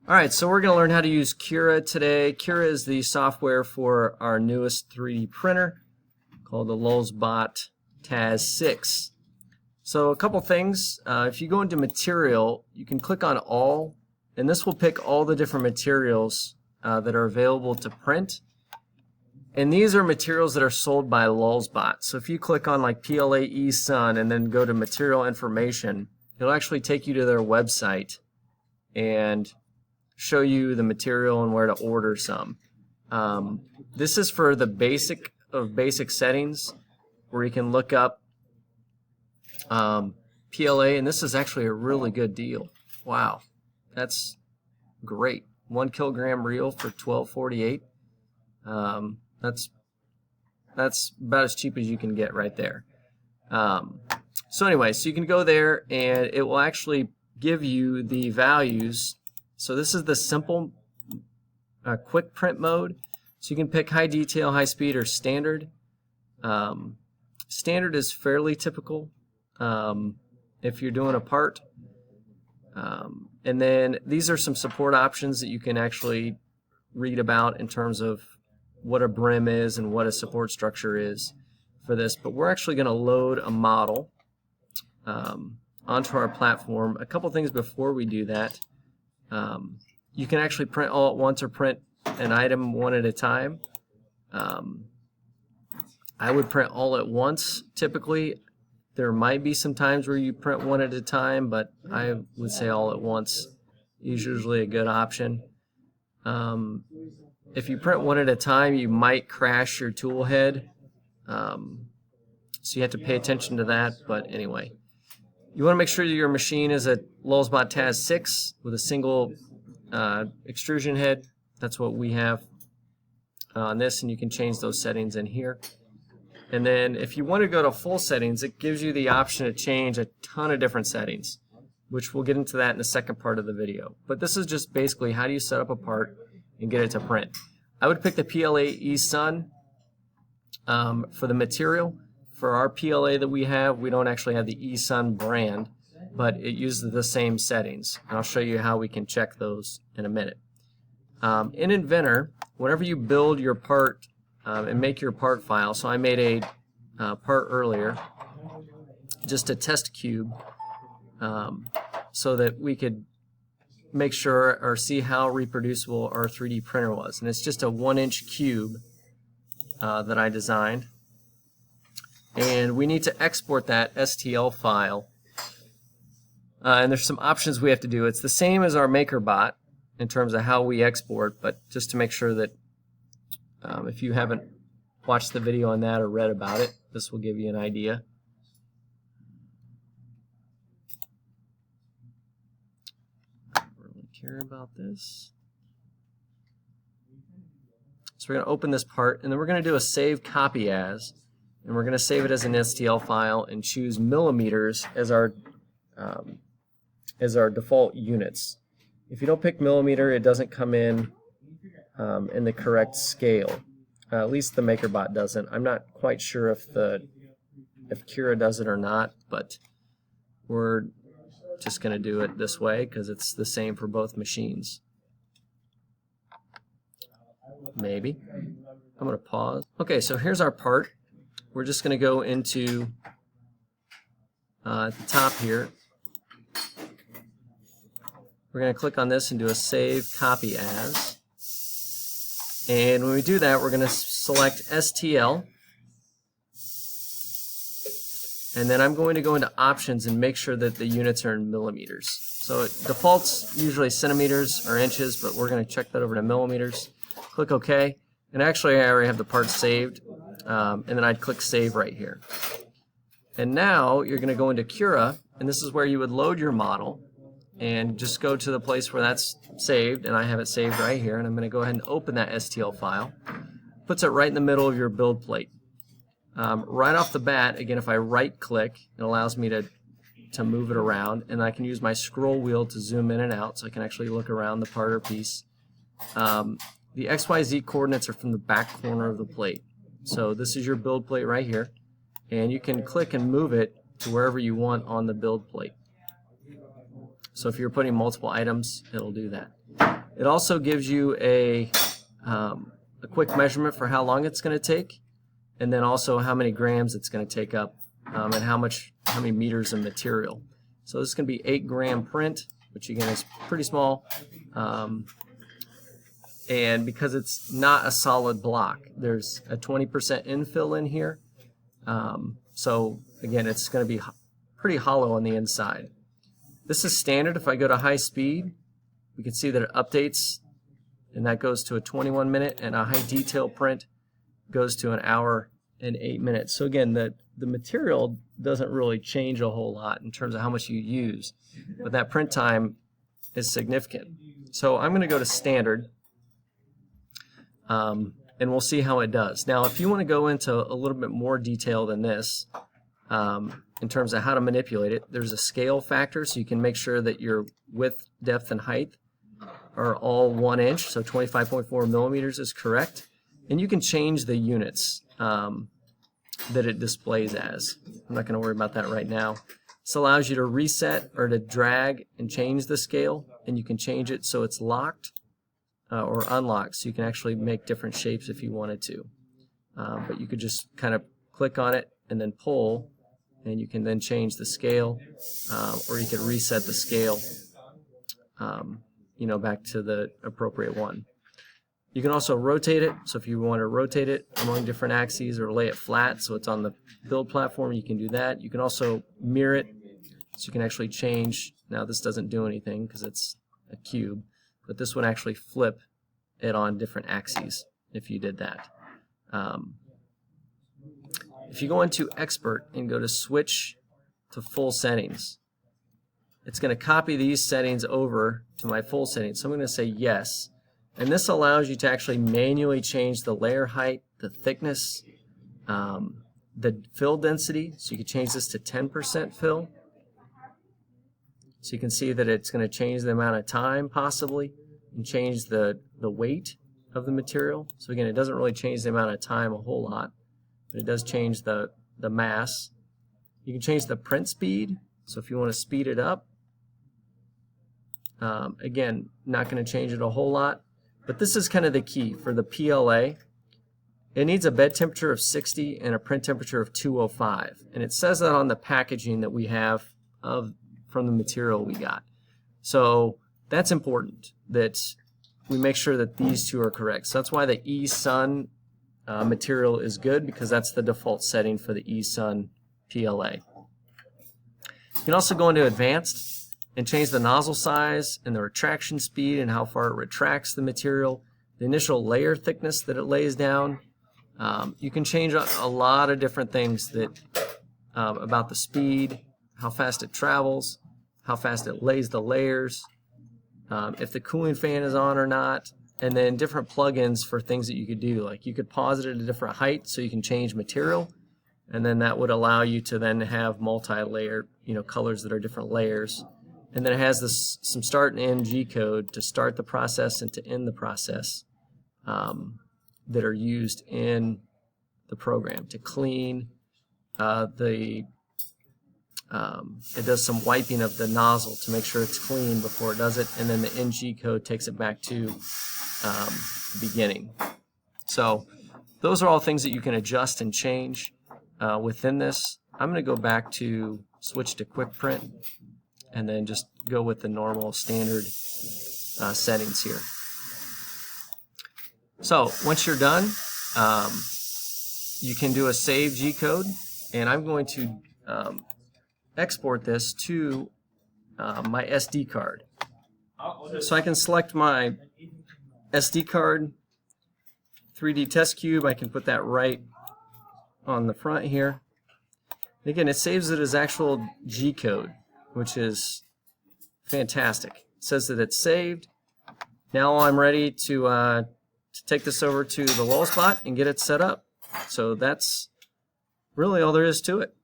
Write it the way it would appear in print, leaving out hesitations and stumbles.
Alright, so we're going to learn how to use Cura today. Cura is the software for our newest 3D printer called the LulzbotSetup TAS6. So a couple things. If you go into Material, you can click on All, and this will pick all the different materials that are available to print. And these are materials that are sold by Lulzbot. So if you click on like PLA eSun and then go to Material Information, it'll actually take you to their website and show you the material and where to order some. This is for the basic of basic settings where you can look up PLA, and this is actually a really good deal. Wow, that's great. 1 kilogram reel for $12.48. That's about as cheap as you can get right there. So anyway, so you can go there and it will actually give you the values. So this is the simple quick print mode. So you can pick high detail, high speed, or standard. Standard is fairly typical if you're doing a part. And then these are some support options that you can actually read about in terms of what a brim is and what a support structure is for this. But we're actually going to load a model onto our platform. A couple things before we do that. You can actually print all at once or print an item one at a time. I would print all at once typically. There might be some times where you print one at a time, but I would say all at once is usually a good option. If you print one at a time, you might crash your tool head. So you have to pay attention to that, but anyway. You want to make sure that your machine is a Lulzbot TAS6 with a single extrusion head. That's what we have on this, and you can change those settings in here. And then if you want to go to full settings, it gives you the option to change a ton of different settings, which we'll get into that in the second part of the video. But this is just basically how do you set up a part and get it to print. I would pick the PLA eSun for the material. For our PLA that we have, we don't actually have the eSun brand, but it uses the same settings. And I'll show you how we can check those in a minute. In Inventor, whenever you build your part and make your part file, so I made a part earlier, just a test cube, so that we could make sure or see how reproducible our 3D printer was. And it's just a 1-inch cube that I designed. And we need to export that STL file. And there's some options we have to do. It's the same as our MakerBot in terms of how we export, but just to make sure that if you haven't watched the video on that or read about it, this will give you an idea. I don't really care about this. So we're going to open this part, and then we're going to do a save copy as. And we're going to save it as an STL file and choose millimeters as our default units. If you don't pick millimeter, it doesn't come in the correct scale. At least the MakerBot doesn't. I'm not quite sure if Cura does it or not, but we're just going to do it this way because it's the same for both machines. Maybe. I'm going to pause. Okay, so here's our part. We're just going to go into at the top here. We're going to click on this and do a save copy as. And when we do that, we're going to select STL. And then I'm going to go into options and make sure that the units are in millimeters. So it defaults usually centimeters or inches, but we're going to check that over to millimeters. Click OK. And actually, I already have the part saved. And then I'd click Save right here. And now you're going to go into Cura, and this is where you would load your model. And just go to the place where that's saved, and I have it saved right here. And I'm going to go ahead and open that STL file. Puts it right in the middle of your build plate. Right off the bat, again, if I right-click, it allows me to move it around, and I can use my scroll wheel to zoom in and out, so I can actually look around the part or piece. The XYZ coordinates are from the back corner of the plate. So this is your build plate right here, and you can click and move it to wherever you want on the build plate. So if you're putting multiple items, it'll do that. It also gives you a quick measurement for how long it's going to take, and then also how many grams it's going to take up, and how many meters of material. So this is going to be 8-gram print, which again is pretty small, and because it's not a solid block, there's a 20% infill in here. So again, it's going to be pretty hollow on the inside. This is standard. If I go to high speed, we can see that it updates, and that goes to a 21-minute, and a high detail print goes to an hour and 8 minutes. So again, the material doesn't really change a whole lot in terms of how much you use, but that print time is significant. So I'm going to go to standard, and we'll see how it does. Now, if you want to go into a little bit more detail than this, in terms of how to manipulate it, there's a scale factor, so you can make sure that your width, depth, and height are all 1 inch, so 25.4 millimeters is correct. And you can change the units that it displays as. I'm not going to worry about that right now. This allows you to reset or to drag and change the scale, and you can change it so it's locked or unlocked, so you can actually make different shapes if you wanted to. But you could just kind of click on it and then pull, and you can then change the scale, or you could reset the scale back to the appropriate one. You can also rotate it, so if you want to rotate it among different axes or lay it flat so it's on the build platform, you can do that. You can also mirror it, so you can actually change. Now this doesn't do anything because it's a cube, but this would actually flip it on different axes if you did that. If you go into Expert and go to Switch to Full Settings, it's going to copy these settings over to my full settings. So I'm going to say yes. And this allows you to actually manually change the layer height, the thickness, the fill density. So you can change this to 10% fill. So you can see that it's going to change the amount of time possibly, and change the weight of the material. So again, it doesn't really change the amount of time a whole lot, but it does change the mass. You can change the print speed. So if you want to speed it up, again, not going to change it a whole lot, but this is kind of the key for the PLA. It needs a bed temperature of 60 and a print temperature of 205, and it says that on the packaging that we have from the material we got. So that's important that we make sure that these two are correct. So that's why the eSun material is good, because that's the default setting for the eSun PLA. You can also go into advanced and change the nozzle size and the retraction speed and how far it retracts the material, the initial layer thickness that it lays down. You can change a lot of different things that about the speed, how fast it travels, how fast it lays the layers, if the cooling fan is on or not, and then different plugins for things that you could do. Like you could pause it at a different height so you can change material, and then that would allow you to then have multi-layer, colors that are different layers. And then it has some start and end G code to start the process and to end the process that are used in the program. To clean it does some wiping of the nozzle to make sure it's clean before it does it, and then the NG code takes it back to the beginning. So those are all things that you can adjust and change within this. I'm going to go back to switch to quick print and then just go with the normal standard settings here. So once you're done, you can do a save G code, and I'm going to export this to my SD card. So I can select my SD card, 3D test cube. I can put that right on the front here. And again, it saves it as actual G code, which is fantastic. It says that it's saved. Now I'm ready to take this over to the LulzBot and get it set up. So that's really all there is to it.